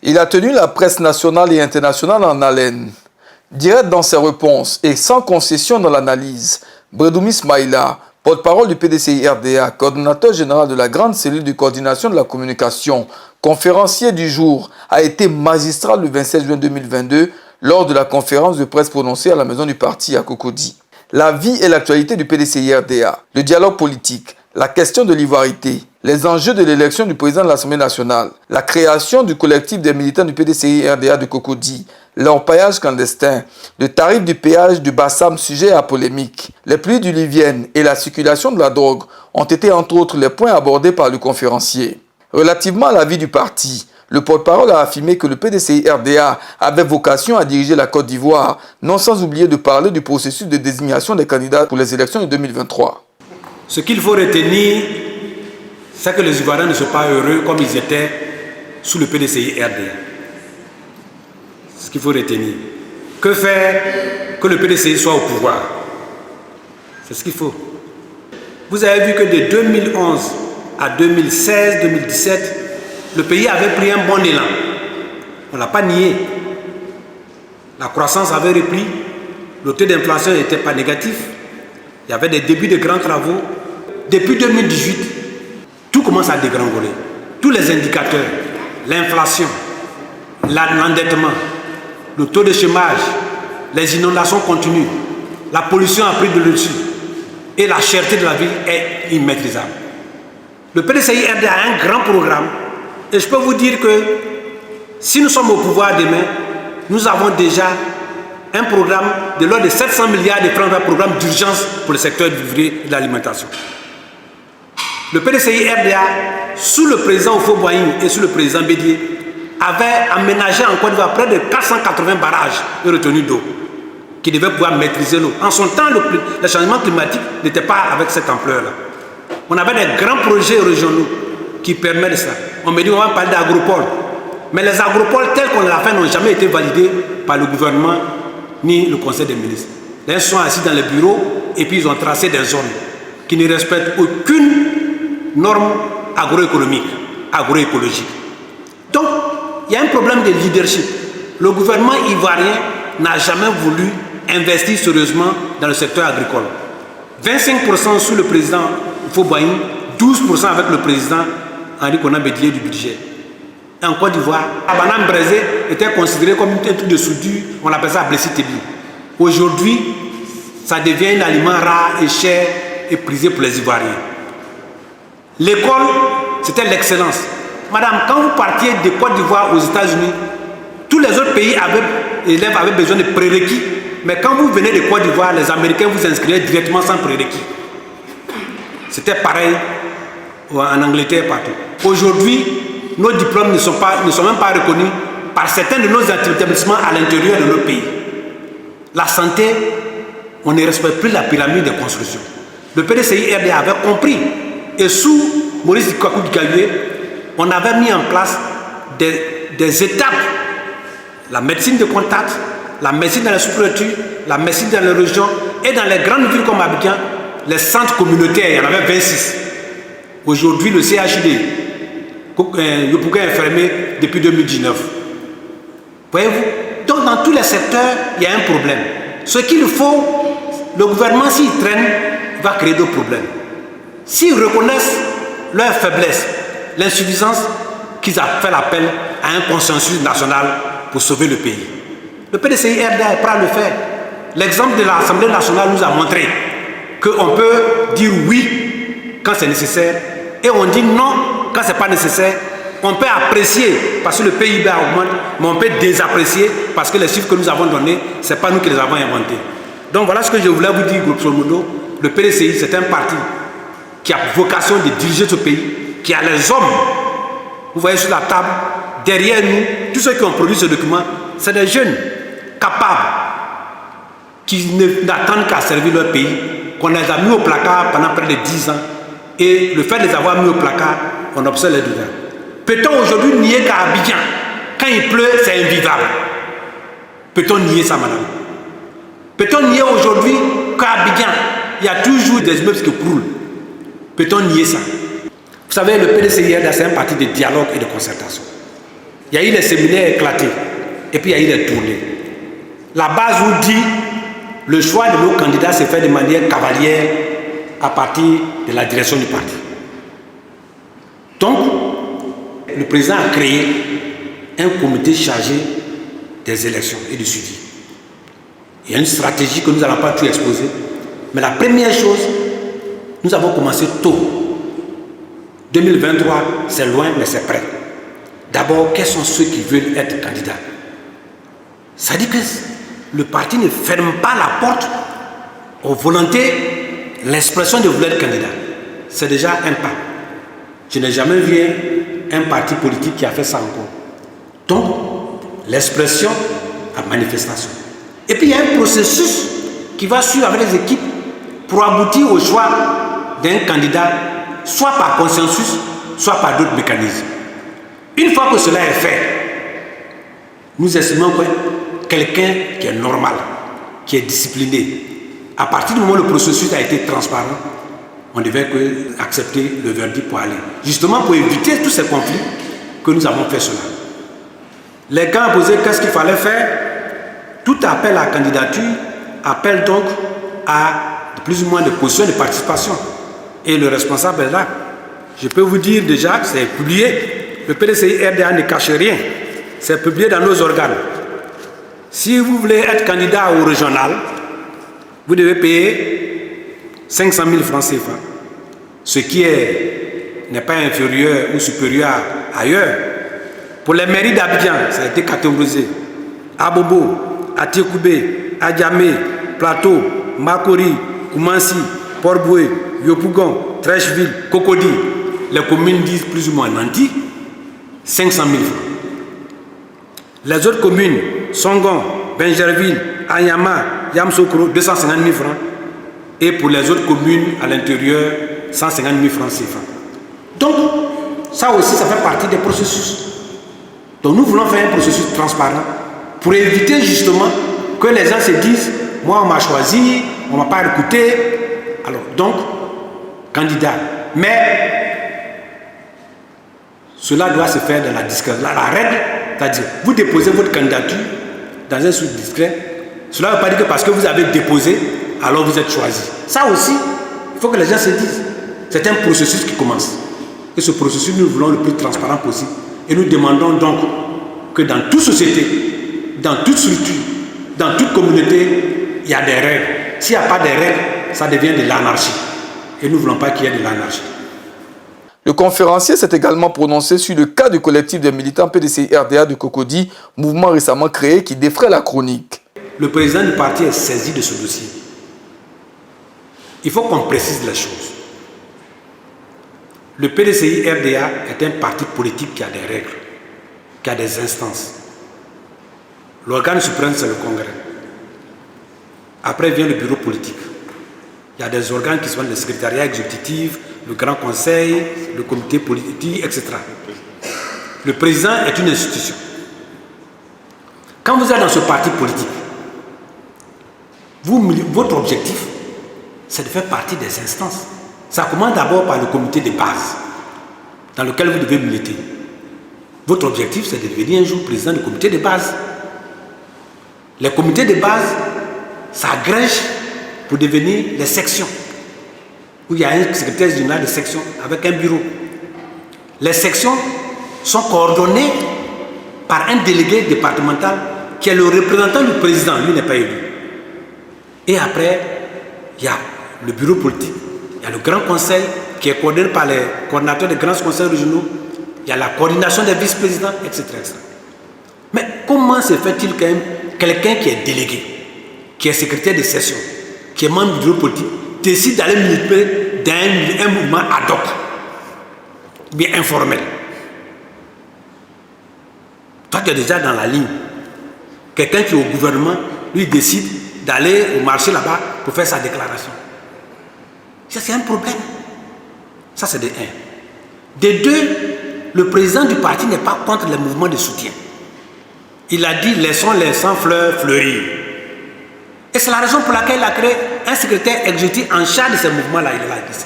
Il a tenu la presse nationale et internationale en haleine. Direct dans ses réponses et sans concession dans l'analyse, Bredoumi Ismaïla, porte-parole du PDCI-RDA, coordonnateur général de la grande cellule de coordination de la communication, conférencier du jour, a été magistral le 27 juin 2022 lors de la conférence de presse prononcée à la maison du parti à Cocody. La vie et l'actualité du PDCI-RDA, le dialogue politique, la question de l'ivoirité, les enjeux de l'élection du président de l'Assemblée nationale, la création du collectif des militants du PDCI-RDA de Cocody, l'orpaillage clandestin, le tarif du péage du Bassam sujet à polémique, les pluies diluviennes et la circulation de la drogue ont été entre autres les points abordés par le conférencier. Relativement à la vie du parti, le porte-parole a affirmé que le PDCI-RDA avait vocation à diriger la Côte d'Ivoire, non sans oublier de parler du processus de désignation des candidats pour les élections de 2023. Ce qu'il faut retenir, c'est que les Ivoiriens ne sont pas heureux comme ils étaient sous le PDCI-RDA. Ce qu'il faut retenir. Que faire que le PDCI soit au pouvoir? C'est ce qu'il faut. Vous avez vu que de 2011 à 2016-2017, le pays avait pris un bon élan. On ne l'a pas nié. La croissance avait repris, le taux d'inflation n'était pas négatif, il y avait des débuts de grands travaux. Depuis 2018, tout commence à dégringoler. Tous les indicateurs, l'inflation, l'endettement, le taux de chômage, les inondations continuent, la pollution a pris de dessus et la cherté de la vie est immaîtrisable. Le PDCI-RDA a un grand programme et je peux vous dire que si nous sommes au pouvoir demain, nous avons déjà un programme de l'ordre de 700 milliards de francs, un programme d'urgence pour le secteur du vivrier et de l'alimentation. Le PDCI-RDA, sous le président Houphouët-Boigny et sous le président Bédié, avait aménagé en Côte d'Ivoire près de 480 barrages de retenue d'eau qui devaient pouvoir maîtriser l'eau. En son temps, le changement climatique n'était pas avec cette ampleur-là. On avait des grands projets régionaux qui permettent ça. On me dit on va parler d'agropole. Mais les agropoles tels qu'on l'a fait n'ont jamais été validés par le gouvernement ni le conseil des ministres. Ils sont assis dans les bureaux et puis ils ont tracé des zones qui ne respectent aucune norme agroéconomique, agroécologique. Donc, il y a un problème de leadership. Le gouvernement ivoirien n'a jamais voulu investir sérieusement dans le secteur agricole. 25% sous le président Houphouët-Boigny, 12% avec le président Henri Konan Bédié du budget. Et en Côte d'Ivoire, la banane braisée était considérée comme un truc de soudure, on appelle ça blessé-tébi. Aujourd'hui, ça devient un aliment rare et cher et prisé pour les Ivoiriens. L'école, c'était l'excellence. Madame, quand vous partiez de Côte d'Ivoire aux États-Unis, tous les autres pays élèves avaient besoin de prérequis. Mais quand vous venez de Côte d'Ivoire, les Américains vous inscrivaient directement sans prérequis. C'était pareil en Angleterre partout. Aujourd'hui, nos diplômes ne sont même pas reconnus par certains de nos établissements à l'intérieur de notre pays. La santé, on ne respecte plus la pyramide de construction. Le PDCI-RDA avait compris. Et sous Maurice Kwaku-Dikayué, on avait mis en place des étapes. La médecine de contact, la médecine dans la sous-préfecture, la médecine dans les régions et dans les grandes villes comme Abidjan, les centres communautaires, il y en avait 26. Aujourd'hui, le CHD, Yopouga est fermé depuis 2019. Voyez-vous? Donc, dans tous les secteurs, il y a un problème. Ce qu'il faut, le gouvernement, s'il traîne, va créer d'autres problèmes. S'ils reconnaissent leur faiblesse, l'insuffisance, qu'ils ont fait l'appel à un consensus national pour sauver le pays. Le PDCI-RDA est prêt à le faire. L'exemple de l'Assemblée nationale nous a montré qu'on peut dire oui quand c'est nécessaire et on dit non quand ce n'est pas nécessaire. On peut apprécier parce que le PIB augmente, mais on peut désapprécier parce que les chiffres que nous avons donnés, ce n'est pas nous qui les avons inventés. Donc voilà ce que je voulais vous dire, groupe Solmodo. Le PDCI, c'est un parti qui a vocation de diriger ce pays, qui a les hommes. Vous voyez sur la table, derrière nous, tous ceux qui ont produit ce document, c'est des jeunes capables qui n'attendent qu'à servir leur pays, qu'on les a mis au placard pendant près de 10 ans. Et le fait de les avoir mis au placard, on observe les douleurs. Peut-on aujourd'hui nier qu'à Abidjan, quand il pleut, c'est invivable? Peut-on nier ça, madame? Peut-on nier aujourd'hui qu'à Abidjan, il y a toujours des immeubles qui croulent? Peut-on nier ça? Vous savez, le PDCI-RDA, c'est un parti de dialogue et de concertation. Il il y a eu les séminaires éclatés, et puis il y a eu les tournées. La base vous dit, le choix de nos candidats s'est fait de manière cavalière à partir de la direction du parti. Donc, le président a créé un comité chargé des élections et du suivi. Il y a une stratégie que nous n'allons pas tout exposer, mais la première chose, nous avons commencé tôt. 2023, c'est loin, mais c'est prêt. D'abord, quels sont ceux qui veulent être candidats? Ça dit que le parti ne ferme pas la porte aux volontés, l'expression de vouloir être candidat. C'est déjà un pas. Je n'ai jamais vu un parti politique qui a fait ça encore. Donc, l'expression à manifestation. Et puis, il y a un processus qui va suivre avec les équipes pour aboutir au choix d'un candidat, soit par consensus, soit par d'autres mécanismes. Une fois que cela est fait, nous estimons que quelqu'un qui est normal, qui est discipliné, à partir du moment où le processus a été transparent, on devait accepter le verdict pour aller. Justement pour éviter tous ces conflits que nous avons fait cela. Les gens ont posé qu'est-ce qu'il fallait faire. Tout appel à la candidature appelle donc à plus ou moins de caution de participation. Et le responsable est là. Je peux vous dire déjà, c'est publié. Le PDCI RDA ne cache rien. C'est publié dans nos organes. Si vous voulez être candidat au régional, vous devez payer 500 000 francs CFA. Ce qui n'est pas inférieur ou supérieur à ailleurs. Pour les mairies d'Abidjan, ça a été catégorisé. À Bobo, à Tiekoubé, à Djamé, Plateau, Makori, Koumansi, Port-Boué, Yopougon, Trècheville, Cocody. Les communes disent plus ou moins Nanti, 500 000 francs. Les autres communes, Songon, Benjerville, Anyama, Yamsokro, 250 000 francs. Et pour les autres communes à l'intérieur, 150 000 francs CFA. Donc, ça aussi, ça fait partie des processus. Donc nous voulons faire un processus transparent pour éviter justement que les gens se disent « moi on m'a choisi, on ne m'a pas écouté ». Alors donc, candidat. Mais cela doit se faire dans la discrétion. La règle, c'est-à-dire vous déposez votre candidature dans un sous discret. Cela ne veut pas dire que parce que vous avez déposé, alors vous êtes choisi. Ça aussi, il faut que les gens se disent. C'est un processus qui commence. Et ce processus, nous voulons le plus transparent possible. Et nous demandons donc que dans toute société, dans toute structure, dans toute communauté, il y a des règles. S'il n'y a pas de règles, ça devient de l'anarchie. Et nous ne voulons pas qu'il y ait de l'anarchie. Le conférencier s'est également prononcé sur le cas du collectif des militants PDCI RDA de Cocody, mouvement récemment créé qui défraie la chronique. Le président du parti est saisi de ce dossier. Il faut qu'on précise les choses. Le PDCI RDA est un parti politique qui a des règles, qui a des instances. L'organe suprême, c'est le Congrès. Après vient le bureau politique. Il y a des organes qui sont le secrétariat exécutif, le grand conseil, le comité politique, etc. Le président est une institution. Quand vous êtes dans ce parti politique, votre objectif, c'est de faire partie des instances. Ça commence d'abord par le comité de base, dans lequel vous devez militer. Votre objectif, c'est de devenir un jour président du comité de base. Les comités de base s'agrègent pour devenir les sections, où il y a un secrétaire général de section avec un bureau. Les sections sont coordonnées par un délégué départemental qui est le représentant du président, lui n'est pas élu. Et après, il y a le bureau politique, il y a le grand conseil qui est coordonné par les coordinateurs des grands conseils régionaux, il y a la coordination des vice-présidents, etc., etc. Mais comment se fait-il quand même quelqu'un qui est délégué, qui est secrétaire de session, qui est membre du bureau politique, décide d'aller militer dans un mouvement ad hoc, bien informel? Toi, tu es déjà dans la ligne. Quelqu'un qui est au gouvernement, lui décide d'aller au marché là-bas pour faire sa déclaration. Ça, c'est un problème. Ça, c'est de un. De deux, le président du parti n'est pas contre les mouvements de soutien. Il a dit, laissons les sans fleurs fleurir. Et c'est la raison pour laquelle il a créé un secrétaire exécutif en charge de ces mouvements-là. Il l'a dit.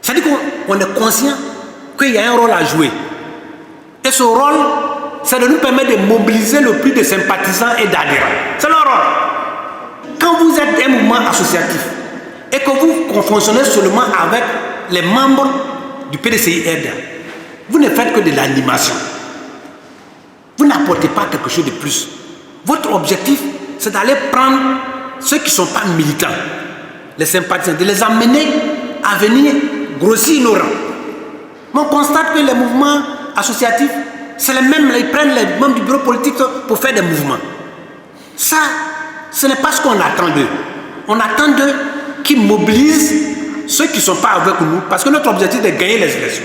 C'est-à-dire qu'on est conscient qu'il y a un rôle à jouer. Et ce rôle c'est de nous permettre de mobiliser le plus de sympathisants et d'adhérents. C'est leur rôle. Quand vous êtes un mouvement associatif et que vous fonctionnez seulement avec les membres du PDCI-RDA, vous ne faites que de l'animation. Vous n'apportez pas quelque chose de plus. Votre objectif, c'est d'aller prendre ceux qui ne sont pas militants, les sympathisants, de les amener à venir grossir nos rangs. Mais on constate que les mouvements associatifs, c'est les mêmes, ils prennent les membres du bureau politique pour faire des mouvements. Ça, ce n'est pas ce qu'on attend d'eux. On attend d'eux qu'ils mobilisent ceux qui ne sont pas avec nous, parce que notre objectif est de gagner les élections.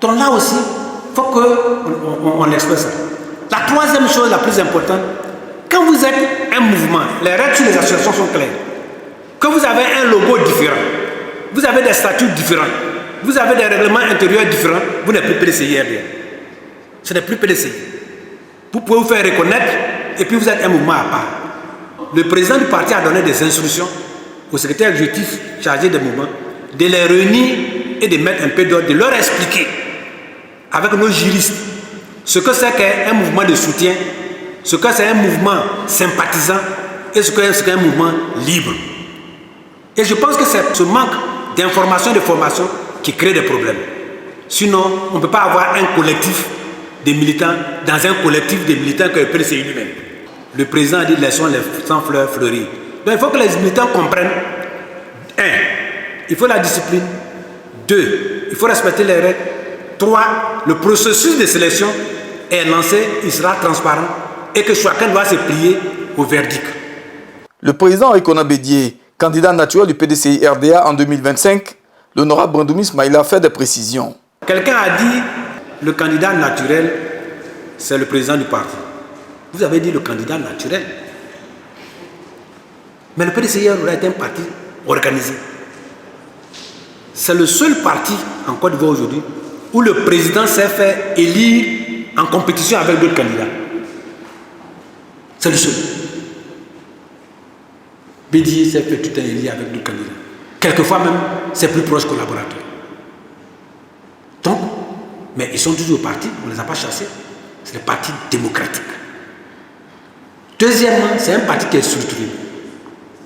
Donc là aussi, il faut qu'on expresse ça. La troisième chose la plus importante, quand vous êtes un mouvement, les règles sur les associations sont claires. Quand vous avez un logo différent, vous avez des statuts différents, vous avez des règlements intérieurs différents, vous n'êtes plus PDCI-RDA. Ce n'est plus PDCI. Vous pouvez vous faire reconnaître et puis vous êtes un mouvement à part. Le président du parti a donné des instructions au secrétaire exécutif chargé des mouvements de les réunir et de mettre un peu d'ordre, de leur expliquer avec nos juristes ce que c'est qu'un mouvement de soutien, ce que c'est un mouvement sympathisant et ce que c'est un mouvement libre. Et je pense que c'est ce manque d'information et de formation qui crée des problèmes. Sinon, on ne peut pas avoir un collectif de militants dans un collectif de militants que le PDCI lui-même. Le président a dit laissons les sans fleurs fleurir. Donc il faut que les militants comprennent. 1. Il faut la discipline. 2. Il faut respecter les règles. 3. Le processus de sélection est lancé, il sera transparent et que chacun doit se plier au verdict. Le président Rikona Bédié, candidat naturel du PDCI-RDA en 2025, l'honorable Brandoumis Maïla fait des précisions. Quelqu'un a dit le candidat naturel, c'est le président du parti. Vous avez dit le candidat naturel. Mais le PDCI-RDA est un parti organisé. C'est le seul parti en Côte d'Ivoire aujourd'hui où le président s'est fait élire en compétition avec d'autres candidats. C'est le seul. Bédié s'est fait tout un élire avec d'autres candidats. Quelquefois même, ses plus proches collaborateurs. Donc, mais ils sont toujours au parti, on ne les a pas chassés. C'est le parti démocratique. Deuxièmement, c'est un parti qui est structuré.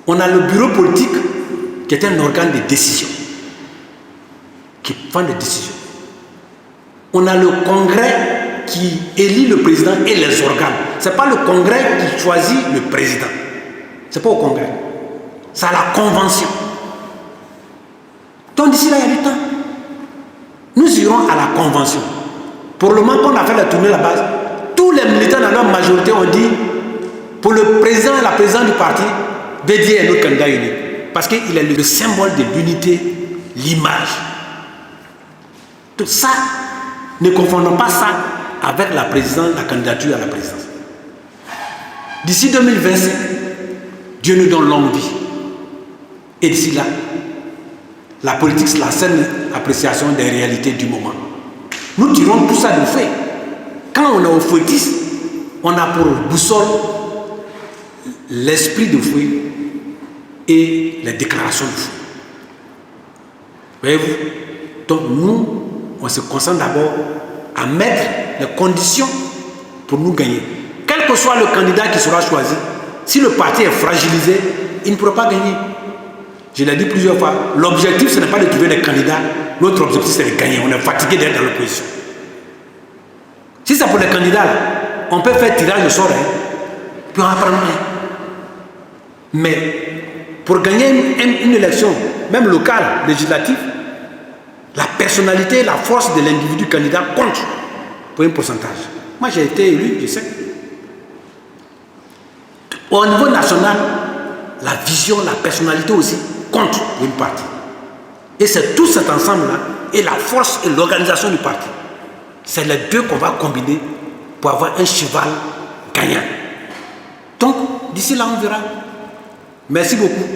On a le bureau politique qui est un organe de décision, qui prend des décisions. On a le congrès qui élit le président et les organes. Ce n'est pas le congrès qui choisit le président. Ce n'est pas au congrès. C'est à la convention. Donc d'ici là, il y a du temps. Nous irons à la convention. Pour le moment qu'on a fait la tournée là-bas, tous les militants dans leur majorité ont dit pour le président et la présidente du parti, Bédié est notre candidat unique. Parce qu'il est le symbole de l'unité, l'image. Tout ça, ne confondons pas ça avec la présidence, la candidature à la présidence. D'ici 2025, Dieu nous donne longue vie. Et d'ici là, la politique, c'est la saine appréciation des réalités du moment. Nous tirons tout ça de fait. Quand on est au fouettisme, on a pour boussole l'esprit de fouet et les déclarations de fouet. Voyez-vous? Donc nous, on se concentre d'abord à mettre les conditions pour nous gagner. Quel que soit le candidat qui sera choisi, si le parti est fragilisé, il ne pourra pas gagner. Je l'ai dit plusieurs fois, l'objectif ce n'est pas de trouver des candidats, notre objectif c'est de gagner. On est fatigué d'être dans l'opposition. Si c'est pour les candidats, on peut faire tirage au sort, puis on apprend rien. Mais pour gagner une élection, même locale, législative, la personnalité, la force de l'individu candidat compte pour un pourcentage. Moi j'ai été élu, je sais. Au niveau national, la vision, la personnalité aussi compte pour une partie. Et c'est tout cet ensemble-là, et la force et l'organisation du parti. C'est les deux qu'on va combiner pour avoir un cheval gagnant. Donc, d'ici là, on verra. Merci beaucoup.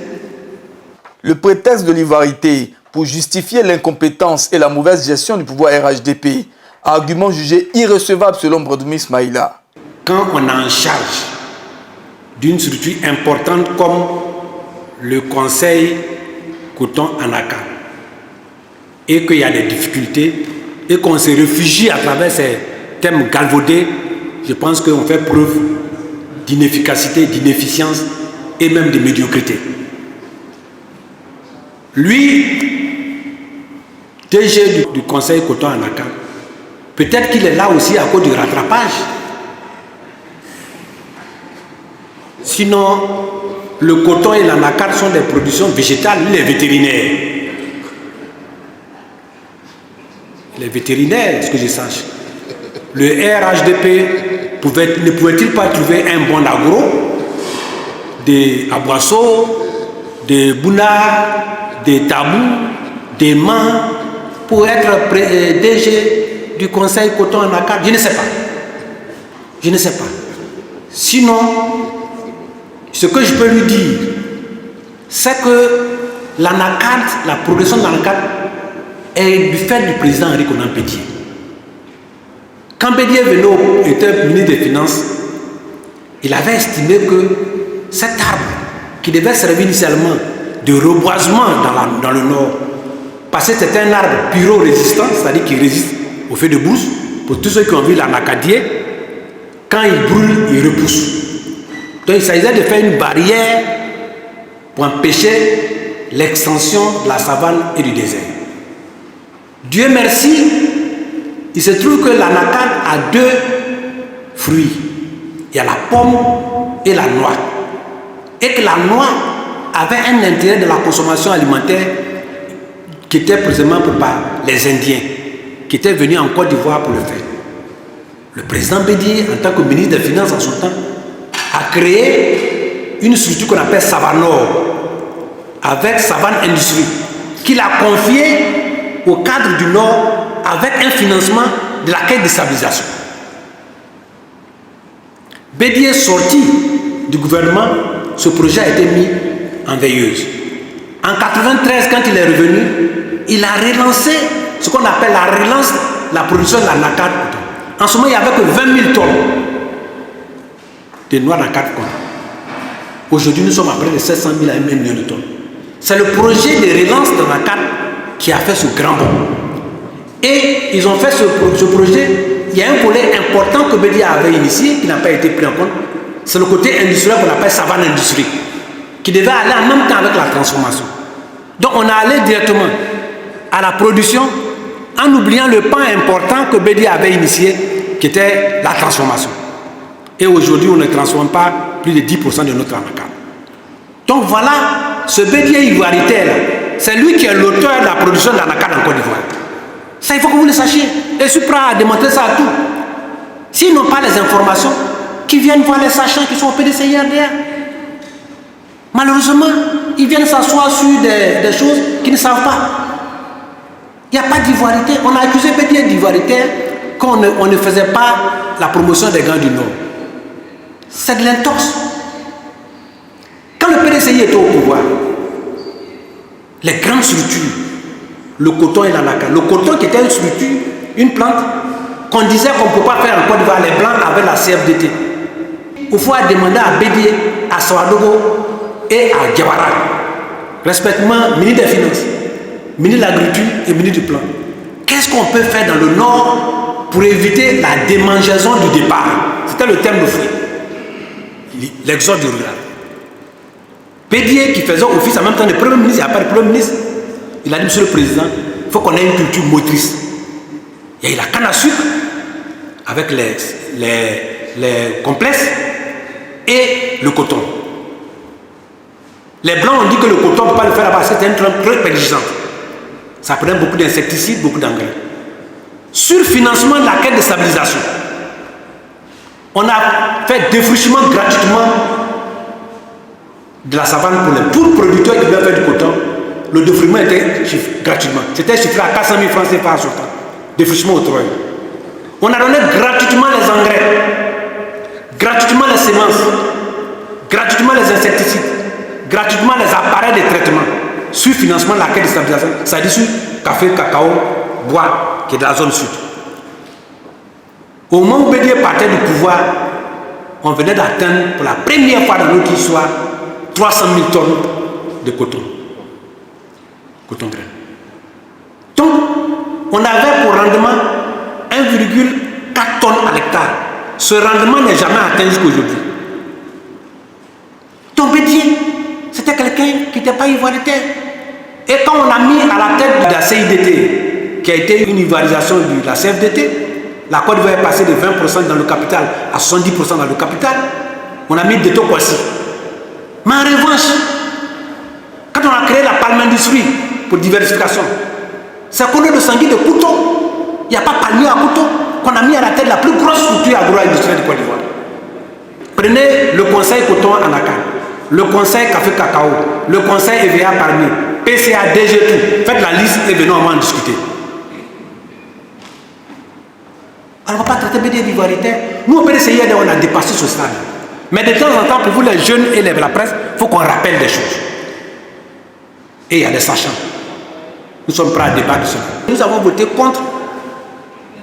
Le prétexte de l'ivarité pour justifier l'incompétence et la mauvaise gestion du pouvoir RHDP, argument jugé irrecevable selon Brandoumis Maïla. Quand on est en charge d'une structure importante comme le conseil Coton Anaka et qu'il y a des difficultés et qu'on se réfugie à travers ces thèmes galvaudés je pense qu'on fait preuve d'inefficacité, d'inefficience et même de médiocrité. Lui, DG du Conseil Coton Anacan, peut-être qu'il est là aussi à cause du rattrapage. Sinon, le coton et l'anacarde sont des productions végétales, lui, il est vétérinaire. Les vétérinaires, ce que je sache. Le RHDP ne pouvait-il pas trouver un bon agro, des Aboisseaux, des Bouna, des Tabou, des Mans, pour être DG du Conseil Coton Anacarde? Je ne sais pas. Je ne sais pas. Sinon, ce que je peux lui dire, c'est que l'anacarde, la progression de l'anacarde est du fait du président Henri Konan Bédié. Quand Bédié était ministre des Finances, il avait estimé que cet arbre, qui devait servir initialement de reboisement dans le nord, parce que c'est un arbre pyro-résistant, c'est-à-dire qui résiste au feu de brousse, pour tous ceux qui ont vu l'anacardier, quand il brûle, il repousse. Donc il s'agissait de faire une barrière pour empêcher l'extension de la savane et du désert. Dieu merci, il se trouve que l'anacarde a deux fruits. Il y a la pomme et la noix. Et que la noix avait un intérêt de la consommation alimentaire qui était précisément par les Indiens, qui étaient venus en Côte d'Ivoire pour le faire. Le président Bédié, en tant que ministre des Finances en son temps, a créé une structure qu'on appelle Savanor, avec Savane Industrie, qu'il a confiée au cadre du Nord avec un financement de la caisse de stabilisation. Bédié sorti du gouvernement, ce projet a été mis en veilleuse. En 1993, quand il est revenu, il a relancé ce qu'on appelle la relance de la production de l'anacarde. En ce moment, il n'y avait que 20 000 tonnes de noix d'anacarde. Aujourd'hui, nous sommes à près de 700 000 à 1 million de tonnes. C'est le projet de relance de l'anacarde qui a fait ce grand bond. Et ils ont fait ce projet. Il y a un volet important que Bédié avait initié, qui n'a pas été pris en compte. C'est le côté industriel qu'on appelle savane industrie, qui devait aller en même temps avec la transformation. Donc on a allé directement à la production en oubliant le pan important que Bédié avait initié, qui était la transformation. Et aujourd'hui, on ne transforme pas plus de 10% de notre anacarde. Donc voilà, ce Bédié ivoiritaire, c'est lui qui est l'auteur de la production de l'anacarde en Côte d'Ivoire. Ça, il faut que vous le sachiez. Et je suis prêt à démontrer ça à tout. S'ils n'ont pas les informations, qu'ils viennent voir les sachants qui sont au PDCI-RDA. Malheureusement, ils viennent s'asseoir sur des choses qu'ils ne savent pas. Il n'y a pas d'ivoirité. On a accusé Bédié d'ivoirité quand on ne faisait pas la promotion des gants du Nord. C'est de l'intox. Quand le PDCI était au pouvoir, les grandes structures, le coton et l'anacarde. Le coton qui était une structure, une plante, qu'on disait qu'on ne peut pas faire en Côte d'Ivoire, les blancs avec la CFDT. Il faut demander à Bédié, à Sawadogo et à Diawara, respectivement ministre des Finances, ministre de l'Agriculture et ministre du Plan. Qu'est-ce qu'on peut faire dans le Nord pour éviter la démangeaison du départ? C'était le thème de fruit. L'exode du rural. Bédié qui faisait office en même temps de Premier ministre et après le Premier ministre, il a dit, Monsieur le Président, il faut qu'on ait une culture motrice. Il y a eu la canne à sucre avec les complexes et le coton. Les Blancs ont dit que le coton, on ne peut pas le faire là-bas, c'était une plante très exigeante. Ça prenait beaucoup d'insecticides, beaucoup d'engrais. Sur le financement de la caisse de stabilisation, on a fait défrichement gratuitement de la savane pour les producteurs qui veulent faire du coton. Le défrichement était gratuitement. C'était chiffré à 400 000 francs CFA à ce temps. Défrichement au treuil. On a donné gratuitement les engrais, gratuitement les semences, gratuitement les insecticides, gratuitement les appareils de traitement, sur financement de la caisse de stabilisation, c'est-à-dire sur café, cacao, bois, qui est de la zone sud. Au moment où Bédié partait du pouvoir, on venait d'atteindre pour la première fois dans notre histoire 300 000 tonnes de coton. Coton grain. Donc, on avait pour rendement 1,4 tonnes à l'hectare Ce rendement n'est jamais atteint jusqu'aujourd'hui. Tombédier, c'était quelqu'un qui n'était pas ivoirien. Et quand on a mis à la tête de la CIDT, qui a été une ivoirisation de la CFDT, la Côte d'Ivoire est passée de 20% dans le capital à 70% dans le capital, on a mis Deto Kwasi. Mais en revanche, quand on a créé la palme industrie pour diversification, c'est qu'on a le sanguin de couteau. Il n'y a pas palmier à couteau qu'on a mis à la tête de la plus grosse structure agro-industrielle de Côte d'Ivoire. Prenez le conseil coton Anakan, le conseil café cacao, le conseil EVA parmi, PCA, DG tout. Faites la liste et venons en discuter. Alors on ne va pas traiter BD d'ivoirité. Nous au PDCI, on a dépassé ce stade. Mais de temps en temps, pour vous les jeunes et la presse, il faut qu'on rappelle des choses. Et il y a des sachants. Nous sommes prêts à débattre de cela. Nous avons voté contre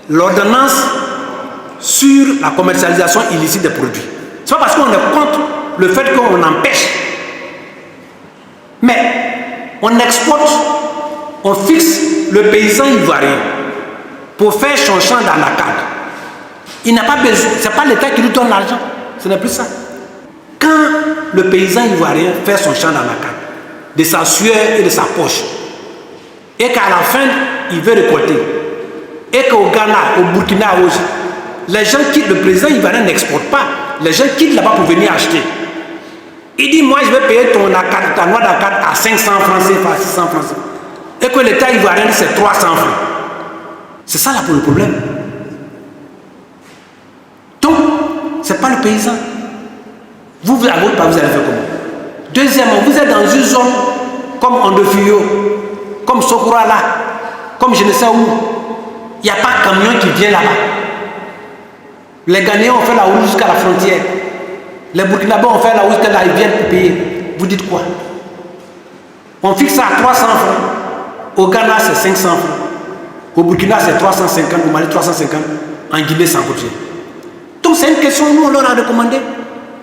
l'ordonnance sur la commercialisation illicite des produits. Ce n'est pas parce qu'on est contre le fait qu'on empêche. Mais on exporte, on fixe le paysan ivoirien pour faire son champ dans la cadre. Il n'a pas besoin, ce n'est pas l'État qui lui donne l'argent, ce n'est plus ça. Quand le paysan ivoirien fait son champ dans la cadre, de sa sueur et de sa poche, et qu'à la fin, il veut récolter, et qu'au Ghana, au Burkina aussi, les gens quittent, le président ivoirien n'exporte pas, les gens quittent là-bas pour venir acheter. Il dit, moi je vais payer ton acad, ta noix d'acad à 500 francs CFA, 600 francs CFA. Et que l'État ivoirien dit c'est 300 francs. C'est ça là pour le problème. Donc, ce n'est pas le paysan. Vous allez faire comment? Deuxièmement, vous êtes dans une zone comme Ondefuyo, comme Sokurala, comme je ne sais où. Il n'y a pas de camion qui vient là-bas. Les Ghanéens ont fait la route jusqu'à la frontière. Les Burkinabés ont fait la route jusqu'à là, ils viennent pour payer. Vous dites quoi? On fixe ça à 300 francs. Au Ghana, c'est 500 francs. Au Burkina, c'est 350. Au Mali, 350. En Guinée, 100 côté. Donc, c'est une question, nous, on leur a recommandé.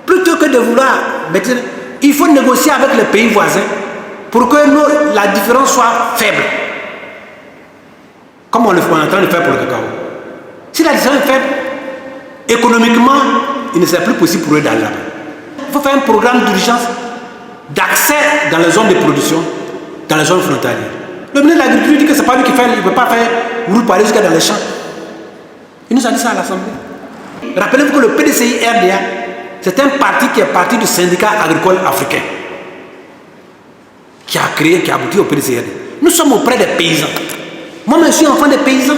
Plutôt que de vouloir mettre, il faut négocier avec les pays voisins pour que la différence soit faible. Comme on est en train de faire pour le cacao. Si la différence est faible, économiquement, il ne sera plus possible pour eux d'aller là-bas. Il faut faire un programme d'urgence d'accès dans les zones de production, dans les zones frontalières. Le ministre de l'Agriculture dit que ce n'est pas lui qui fait, il ne peut pas faire route pour aller jusqu'à dans les champs. Il nous a dit ça à l'Assemblée. Rappelez-vous que le PDCI RDA, c'est un parti qui est parti du syndicat agricole africain, qui a créé, qui a abouti au PDCI RDA. Nous sommes auprès des paysans. Moi, je suis enfant des paysans.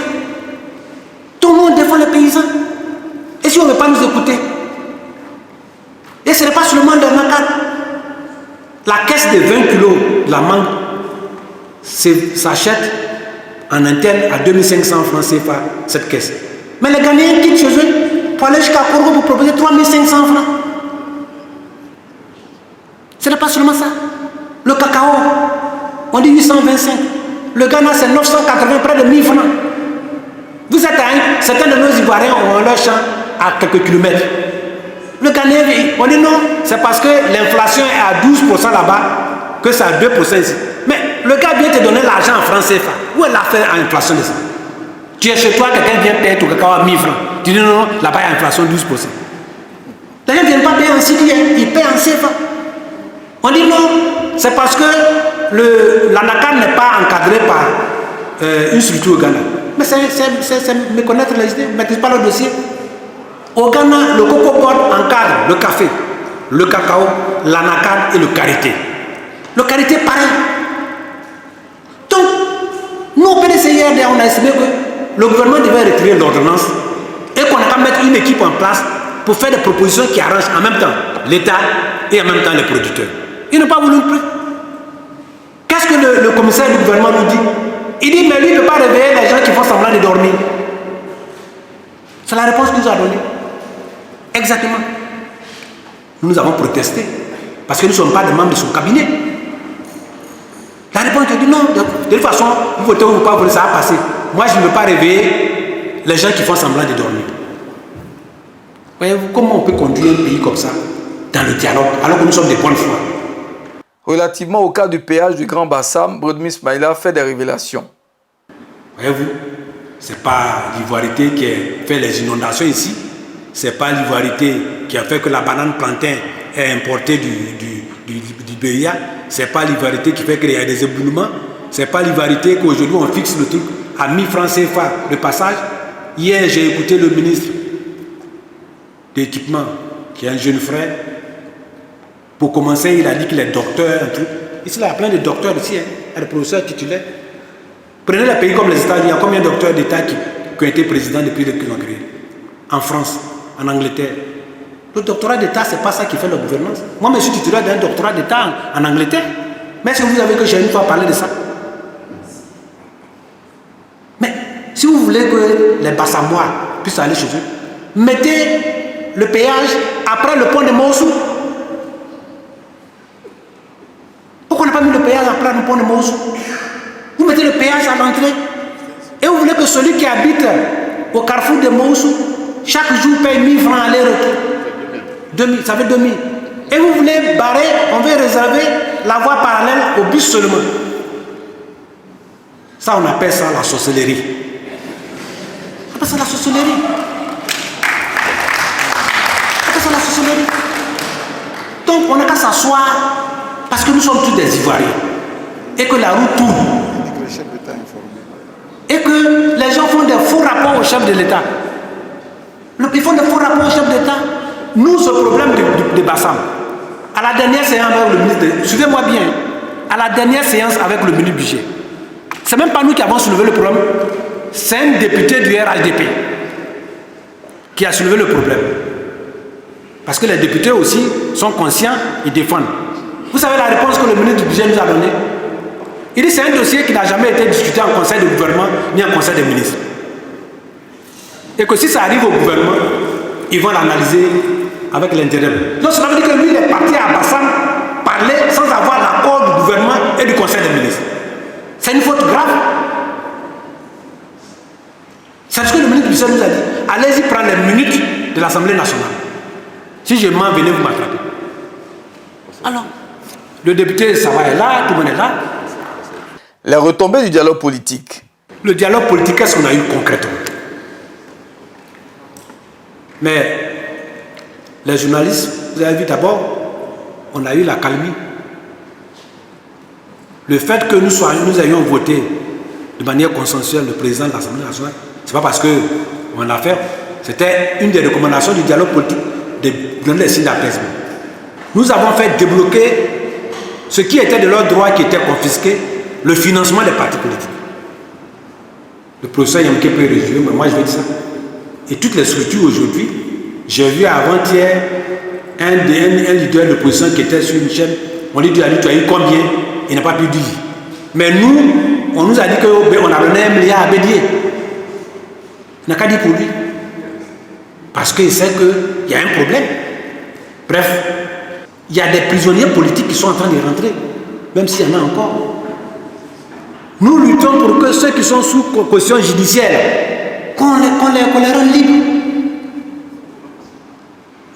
Tout le monde défend les paysans. Et si on ne veut pas nous écouter? Et ce n'est pas seulement de Nakar. La caisse de 20 kilos de la mangue s'achète en interne à 2500 francs CFA, cette caisse. Mais les Ghanéens quittent chez eux pour aller jusqu'à Congo pour proposer 3500 francs. Ce n'est pas seulement ça. Le cacao, on dit 825. Le Ghana, c'est 980, près de 1000 francs. Vous êtes à certains de nos Ivoiriens ont leur champ à quelques kilomètres. Le Ghanéen, on dit non, c'est parce que l'inflation est à 12% là-bas, que c'est à 2% ici. Mais le gars vient te donner l'argent en francs CFA. Où est l'affaire à inflation de ça? Tu es chez toi, quelqu'un vient payer ton cacao à 1000 francs. Tu dis non, non, là-bas il y a inflation 12%. Les gens ne viennent pas payer en CDI, ils payent en CFA. On dit non, c'est parce que l'ANACAN n'est pas encadré par une structure au Ghana. Mais c'est méconnaître les idées, ne maîtrise pas le dossier. Au Ghana, le Coco Board encadre le café, le cacao, l'ANACAN et le karité. Le karité, pareil. Donc, nous, au PDCI, on a estimé que le gouvernement devait retirer l'ordonnance et qu'on a qu'à mettre une équipe en place pour faire des propositions qui arrangent en même temps l'État et en même temps les producteurs. Ils n'ont pas voulu plus. Qu'est-ce que le commissaire du gouvernement nous dit? Il dit, mais lui ne peut pas réveiller les gens qui font semblant de dormir. C'est la réponse qu'il nous a donnée. Exactement. Nous avons protesté parce que nous ne sommes pas des membres de son cabinet. La réponse te dit non, de toute façon, vous votez ou pas, ça va passer. Moi, je ne veux pas réveiller les gens qui font semblant de dormir. Voyez-vous, comment on peut conduire un pays comme ça dans le dialogue alors que nous sommes des bonnes foi? Relativement au cas du péage du Grand Bassam, Bredoumis Maïla fait des révélations. Voyez-vous, ce n'est pas l'ivoirité qui fait les inondations ici. Ce n'est pas l'ivoirité qui a fait que la banane plantain est importée du Béria. Ce n'est pas l'ivoirité qui fait qu'il y a des éboulements. Ce n'est pas l'ivoirité qu'aujourd'hui on fixe le truc à 1000 francs CFA le passage. Hier, j'ai écouté le ministre d'équipement, qui est un jeune frère. Pour commencer, il a dit qu'il est docteur, un truc. Ici, il y a plein de docteurs ici, hein. Il y a des professeurs titulaires. Prenez les pays comme les États-Unis, il y a combien de docteurs d'État qui ont été présidents depuis qu'ils ont créé? En France, en Angleterre. Le doctorat d'État, ce n'est pas ça qui fait la gouvernance. Moi, je suis titulaire d'un doctorat d'État en Angleterre. Mais est-ce que vous avez que j'ai une fois parlé de ça? Mais si vous voulez que les Bassamois puissent aller chez eux, mettez le péage après le pont de Moussou. Pourquoi on n'a pas mis le péage après le pont de Moussou? Vous mettez le péage à l'entrée et vous voulez que celui qui habite au carrefour de Moussou, chaque jour paye 1000 francs aller-retour. 2000, ça fait 2000. Et vous voulez barrer, on veut réserver la voie parallèle au bus seulement. Ça, on appelle ça la sorcellerie. On appelle ça la sorcellerie. On appelle ça la sorcellerie. Donc, on n'a qu'à s'asseoir parce que nous sommes tous des Ivoiriens. Et que la roue tourne. Et que les gens font des faux rapports au chef de l'État. Ils font des faux rapports au chef de l'État. Nous, ce problème de Bassam, à la dernière séance avec le ministre, suivez-moi bien, à la dernière séance avec le ministre budget, c'est même pas nous qui avons soulevé le problème, c'est un député du RHDP qui a soulevé le problème. Parce que les députés aussi sont conscients, ils défendent. Vous savez la réponse que le ministre du budget nous a donnée? Il dit c'est un dossier qui n'a jamais été discuté en conseil de gouvernement ni en conseil des ministres. Et que si ça arrive au gouvernement, ils vont l'analyser avec l'intérêt. Donc cela veut dire que lui, il est parti à Bassam parler sans avoir l'accord du gouvernement et du conseil des ministres. C'est une faute grave. C'est ce que le ministre du budget nous a dit. Allez-y prendre les minutes de l'Assemblée nationale. Si je mens, venez vous m'attraper. Alors, le député Sava est là, tout le monde est là. Les retombées du dialogue politique. Le dialogue politique, qu'est-ce qu'on a eu concrètement? Mais les journalistes, vous avez vu d'abord, on a eu la calmie. Le fait que nous ayons voté de manière consensuelle le président de l'Assemblée nationale, ce n'est pas parce qu'on l'a fait, c'était une des recommandations du dialogue politique de donner les signes d'apaisement. Nous avons fait débloquer ce qui était de leur droit qui était confisqué, le financement des partis politiques. Le professeur Yamke peut résumer, mais moi je vais dire ça. Et toutes les structures aujourd'hui, j'ai vu avant-hier un leader de l'opposition qui était sur une chaîne, on lui dit, tu as eu combien? Il n'a pas pu dire. Mais nous, on nous a dit qu'on a donné 1 milliard à Bédier. Il n'a qu'à dire pour lui. Parce qu'il sait qu'il y a un problème. Bref, il y a des prisonniers politiques qui sont en train de rentrer, même s'il y en a encore. Nous luttons pour que ceux qui sont sous caution judiciaire, qu'on les rende libres.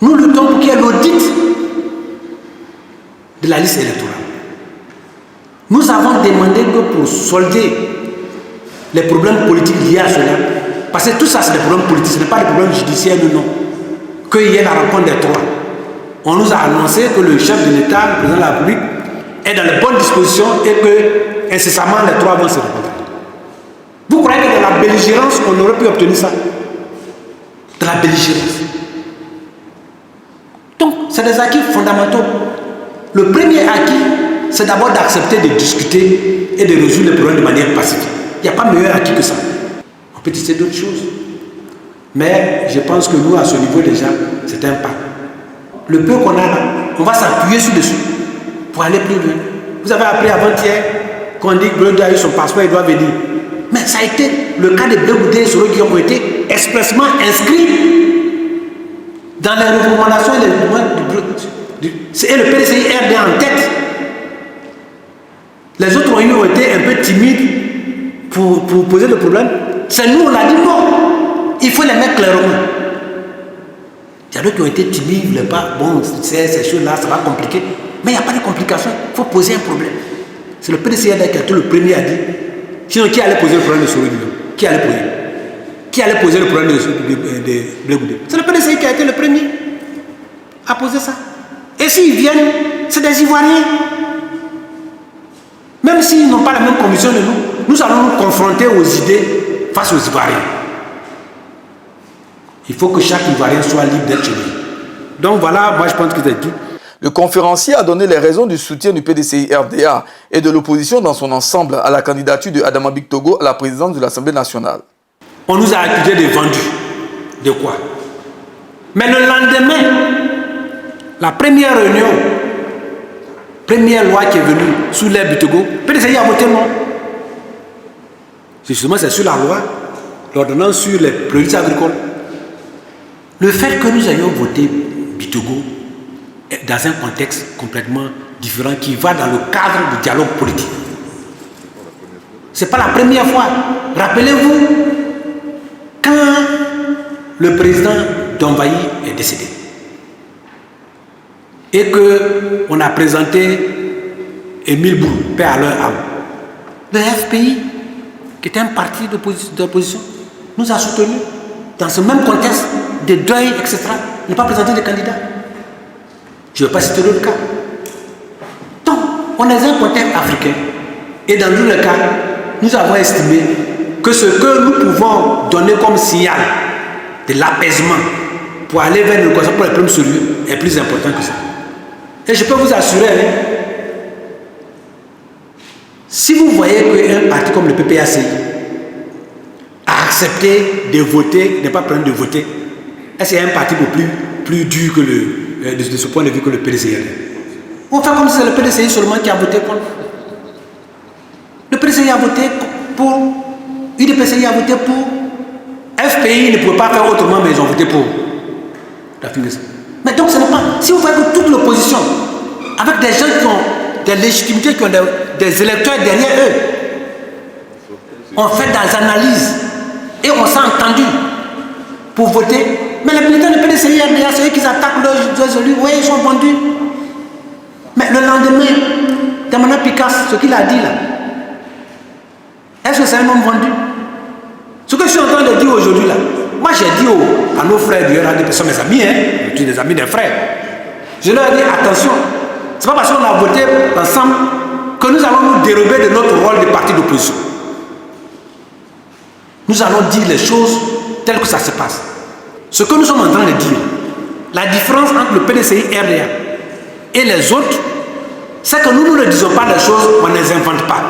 Nous luttons pour qu'il y ait l'audit de la liste électorale. Nous avons demandé que pour solder les problèmes politiques liés à cela, parce que tout ça c'est des problèmes politiques, ce n'est pas des problèmes judiciaires, non. Qu'il y ait la rencontre des trois. On nous a annoncé que le chef de l'État, le président de la République, est dans les bonnes dispositions et que incessamment les trois vont se rencontrer. Vous croyez que dans la belligérance, on aurait pu obtenir ça? De la belligérance. Donc, c'est des acquis fondamentaux. Le premier acquis, c'est d'abord d'accepter de discuter et de résoudre les problèmes de manière pacifique. Il n'y a pas meilleur acquis que ça. On peut discuter d'autres choses. Mais je pense que nous, à ce niveau déjà, c'est un pas. Le peu qu'on a là, on va s'appuyer sur dessus pour aller plus loin. Vous avez appris avant-hier qu'on dit que Bleu a eu son passeport, il doit venir. Mais ça a été le cas de Bleu Goudé et Soro qui ont été expressement inscrits dans les recommandations et les demandes du Bleu. C'est le PDCI RD en tête. Les autres ont été un peu timides pour poser le problème. C'est nous, on a dit non. Il faut les mettre clairement. Il y a d'autres qui ont été timides, ils ne voulaient pas. Bon, ces choses-là, ça va compliquer. Mais il n'y a pas de complications. Il faut poser un problème. C'est le PDCI qui a été le premier à dire. Sinon, qui allait poser le problème de Soro? Qui allait poser? qui allait poser le problème de Blé Goudé. C'est le PDCI qui a été le premier à poser ça. Et s'ils viennent, c'est des Ivoiriens. Même s'ils n'ont pas la même conviction de nous, nous allons nous confronter aux idées face aux Ivoiriens. Il faut que chaque Ivoirien soit libre d'être chez lui. Donc voilà, moi je pense que c'est dit. Le conférencier a donné les raisons du soutien du PDCI-RDA et de l'opposition dans son ensemble à la candidature de Adama Bictogo à la présidence de l'Assemblée nationale. On nous a accusés de vendus. De quoi? Mais le lendemain, la première réunion, première loi qui est venue sous l'ère Bictogo, PDCI a voté non. Justement, c'est sur la loi, l'ordonnance sur les produits agricoles. Le fait que nous ayons voté Bictogo est dans un contexte complètement différent qui va dans le cadre du dialogue politique. Ce n'est pas la première fois. Rappelez-vous, quand le président Dombayi est décédé et qu'on a présenté Émile Bou, paix à leur âme, le FPI, qui était un parti d'opposition, nous a soutenus dans ce même contexte de deuil, etc. Il n'a pas présenté de candidat. Je ne vais pas citer d'autres cas. Donc, on est dans un contexte africain. Et dans tous les cas, nous avons estimé que ce que nous pouvons donner comme signal de l'apaisement pour aller vers une négociation pour les problèmes sérieux est plus important que ça. Et je peux vous assurer, si vous voyez qu'un parti comme le PPACI a accepté de voter, n'est pas prêt de voter, c'est un parti plus dur que de ce point de vue que le PDCI. On fait comme si c'est le PDCI seulement qui a voté contre. Le PDCI a voté pour, UDPCI a voté pour, FPI ne pouvait pas faire autrement, mais ils ont voté pour. Mais donc ce n'est pas. Si vous voyez que toute l'opposition, avec des gens qui ont des légitimités, qui ont des électeurs derrière eux, on fait des analyses et on s'est entendu pour voter. Mais les militants du PDCI, c'est eux qui attaquent leurs élus. Oui, ils sont vendus. Mais le lendemain, Damana Picasse, ce qu'il a dit là, est-ce que c'est un homme vendu? Ce que je suis en train de dire aujourd'hui là, moi j'ai dit à nos frères du RADP, ce sont mes amis, je suis des amis des frères. Je leur ai dit attention, c'est pas parce qu'on a voté ensemble que nous allons nous dérober de notre rôle de parti d'opposition. Nous allons dire les choses telles que ça se passe. Ce que nous sommes en train de dire, la différence entre le PDCI RDA et les autres, c'est que nous ne disons pas les choses, on ne les invente pas.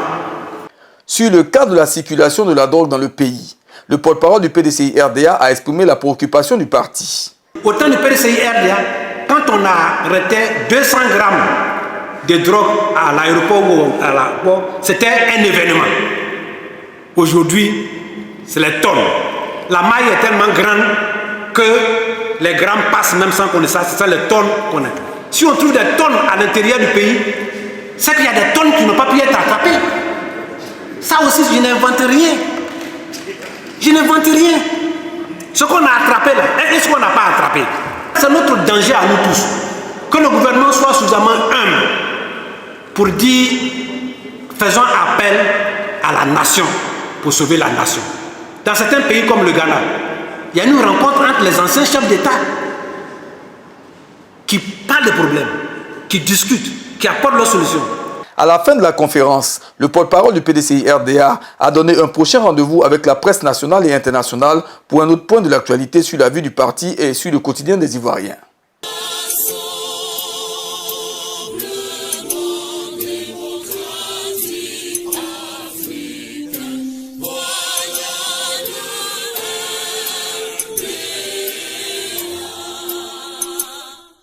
Sur le cas de la circulation de la drogue dans le pays, le porte-parole du PDCI RDA a exprimé la préoccupation du parti. Au temps du PDCI RDA, quand on arrêtait 200 grammes de drogue à l'aéroport ou à la port, c'était un événement. Aujourd'hui, c'est les tonnes. La maille est tellement grande que les grammes passent même sans qu'on le sache, c'est ça les tonnes qu'on a. Si on trouve des tonnes à l'intérieur du pays, c'est qu'il y a des tonnes qui n'ont pas pu être attrapées. Ça aussi, je n'invente rien. Je n'invente rien. Ce qu'on a attrapé là, et ce qu'on n'a pas attrapé, c'est notre danger à nous tous. Que le gouvernement soit suffisamment humble pour dire, faisons appel à la nation pour sauver la nation. Dans certains pays comme le Ghana, il y a une rencontre entre les anciens chefs d'État qui parlent des problèmes, qui discutent, qui apportent leurs solutions. À la fin de la conférence, le porte-parole du PDCI RDA a donné un prochain rendez-vous avec la presse nationale et internationale pour un autre point de l'actualité sur la vie du parti et sur le quotidien des Ivoiriens.